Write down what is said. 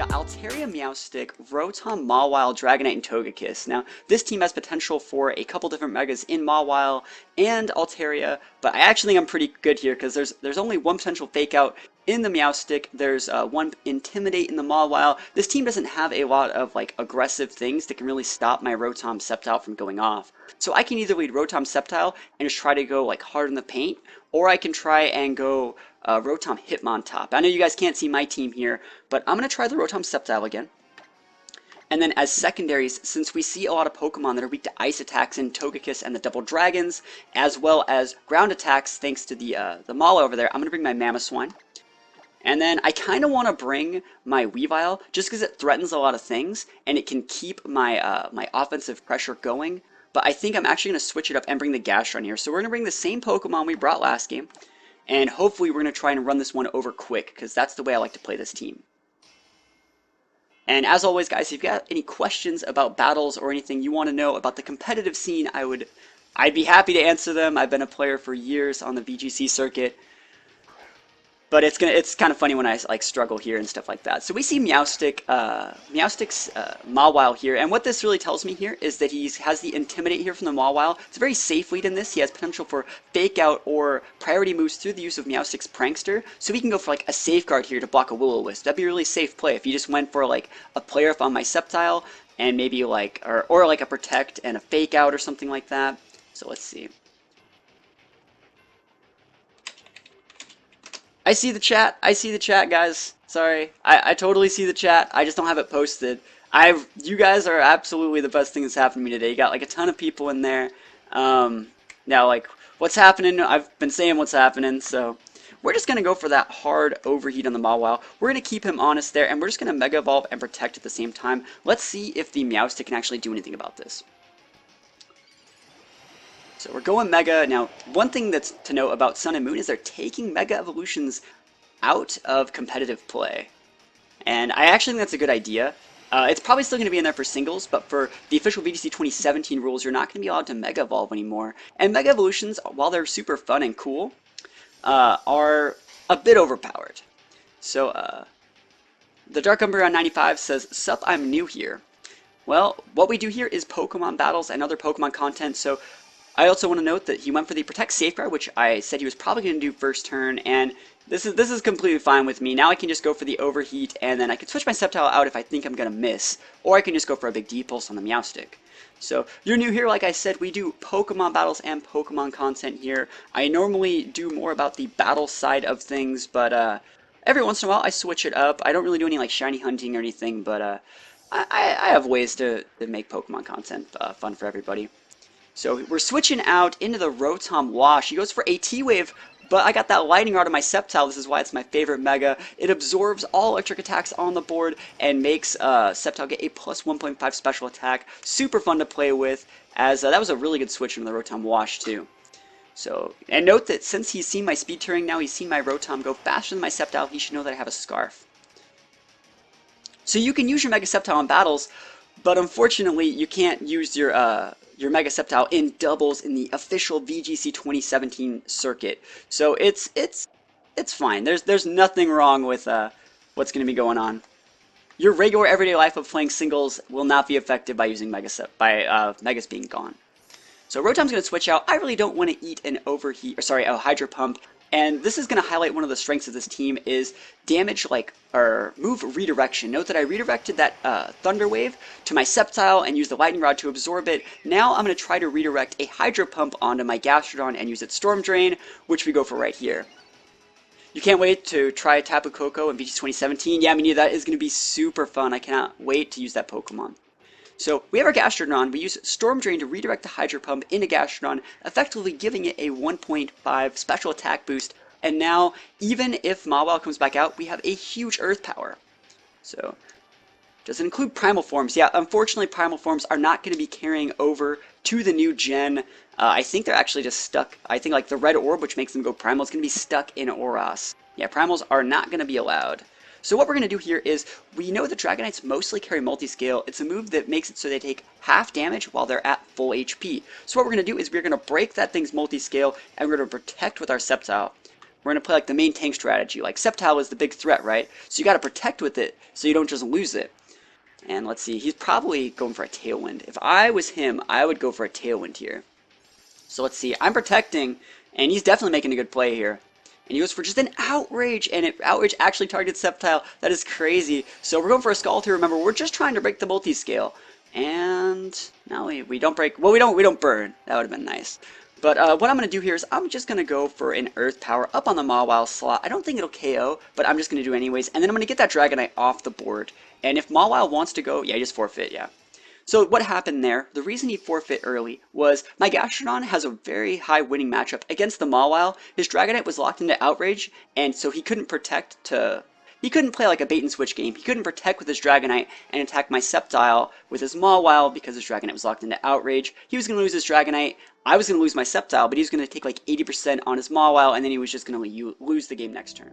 got Altaria, Meowstic, Rotom, Mawile, Dragonite, and Togekiss. Now, this team has potential for a couple different Megas in Mawile and Altaria, but I actually think I'm pretty good here because there's only one potential Fake Out in the Meowstic. There's one Intimidate in the Mawile. This team doesn't have a lot of like aggressive things that can really stop my Rotom Sceptile from going off. So I can either lead Rotom Sceptile and just try to go like hard in the paint, or I can try and go Rotom Hitmontop. I know you guys can't see my team here, but I'm going to try the Rotom Sceptile again. And then as secondaries, since we see a lot of Pokemon that are weak to ice attacks in Togekiss and the Double Dragons, as well as ground attacks thanks to the Mawile over there, I'm going to bring my Mamoswine. And then I kind of want to bring my Weavile, just because it threatens a lot of things, and it can keep my, my offensive pressure going. But I think I'm actually going to switch it up and bring the Gastrodon here. So we're going to bring the same Pokemon we brought last game. And hopefully we're going to try and run this one over quick, because that's the way I like to play this team. And as always, guys, if you've got any questions about battles or anything you want to know about the competitive scene, I'd be happy to answer them. I've been a player for years on the VGC circuit. But it's kind of funny when I like struggle here and stuff like that. So we see Meowstic's Mawile here, and what this really tells me here is that he has the Intimidate here from the Mawile. It's a very safe lead in this. He has potential for Fake Out or priority moves through the use of Meowstic's Prankster, so we can go for like a Safeguard here to block a Will-O-Wisp. That'd be a really safe play if you just went for like a Play Rough on my Sceptile and maybe like or like a Protect and a Fake Out or something like that. So let's see. I see the chat. I see the chat, guys. Sorry. I totally see the chat. I just don't have it posted. You guys are absolutely the best thing that's happened to me today. You got like a ton of people in there. Now, like, what's happening? I've been saying what's happening, so we're just going to go for that hard overheat on the Mawile. We're going to keep him honest there, and we're just going to Mega Evolve and Protect at the same time. Let's see if the Meowstic can actually do anything about this. So we're going Mega. Now, one thing that's to note about Sun and Moon is they're taking Mega Evolutions out of competitive play. And I actually think that's a good idea. It's probably still going to be in there for singles, but for the official VGC 2017 rules, you're not going to be allowed to Mega Evolve anymore. And Mega Evolutions, while they're super fun and cool, are a bit overpowered. So, the Dark Umbreon 95 says, "Sup, I'm new here." Well, what we do here is Pokemon battles and other Pokemon content, so I also want to note that he went for the Protect Safeguard, which I said he was probably going to do first turn, and this is completely fine with me. Now I can just go for the Overheat, and then I can switch my Sceptile out if I think I'm going to miss, or I can just go for a big D-Pulse on the Meowstic. So, you're new here, like I said, we do Pokemon battles and Pokemon content here. I normally do more about the battle side of things, but every once in a while I switch it up. I don't really do any like shiny hunting or anything, but I have ways to make Pokemon content fun for everybody. So we're switching out into the Rotom Wash. He goes for a T-Wave, but I got that Lightning Rod of my Sceptile. This is why it's my favorite Mega. It absorbs all electric attacks on the board and makes Sceptile get a plus 1.5 special attack. Super fun to play with, as that was a really good switch from the Rotom Wash too. So, and note that since he's seen my speed Turing now, he's seen my Rotom go faster than my Sceptile, he should know that I have a Scarf. So you can use your Mega Sceptile in battles, but unfortunately you can't use your Mega Sceptile in doubles in the official VGC 2017 circuit. So it's fine. There's nothing wrong with what's going to be going on. Your regular everyday life of playing singles will not be affected by using Megas being gone. So Rotom's going to switch out. I really don't want to eat an overheat, or sorry, a Hydro Pump. And this is going to highlight one of the strengths of this team is damage or move redirection. Note that I redirected that Thunder Wave to my Sceptile and used the Lightning Rod to absorb it. Now I'm going to try to redirect a Hydro Pump onto my Gastrodon and use its Storm Drain, which we go for right here. You can't wait to try Tapu Koko in VGC 2017. Yeah, I mean, that is going to be super fun. I cannot wait to use that Pokemon. So we have our Gastrodon. We use Storm Drain to redirect the Hydro Pump into Gastrodon, effectively giving it a 1.5 special attack boost. And now, even if Mawile comes back out, we have a huge Earth Power. So, does it include Primal Forms? Yeah, unfortunately, Primal Forms are not going to be carrying over to the new gen. I think they're actually just stuck. I think like the Red Orb, which makes them go Primal, is going to be stuck in Oras. Yeah, Primals are not going to be allowed. So what we're going to do here is, we know that Dragonites mostly carry Multiscale. It's a move that makes it so they take half damage while they're at full HP. So what we're going to do is we're going to break that thing's Multiscale, and we're going to protect with our Sceptile. we're going to play like the main tank strategy. Like Sceptile is the big threat, right? So you got to protect with it so you don't just lose it. And let's see, he's probably going for a Tailwind. If I was him, I would go for a Tailwind here. So let's see, I'm protecting, and he's definitely making a good play here. And he goes for just an Outrage, and Outrage actually targets Sceptile. That is crazy. So we're going for a Scald here. Remember, we're just trying to break the multi-scale. And no, we don't break. Well, we don't burn. That would have been nice. But what I'm going to do here is I'm just going to go for an Earth Power up on the Mawile slot. I don't think it'll KO, but I'm just going to do it anyways. And then I'm going to get that Dragonite off the board. And if Mawile wants to go, yeah, just forfeit, yeah. So what happened there, the reason he forfeit early was my Gastrodon has a very high winning matchup against the Mawile. His Dragonite was locked into Outrage, and so he couldn't protect to... He couldn't play like a bait and switch game. He couldn't protect with his Dragonite and attack my Sceptile with his Mawile because his Dragonite was locked into Outrage. He was going to lose his Dragonite. I was going to lose my Sceptile, but he was going to take like 80% on his Mawile, and then he was just going to lose the game next turn.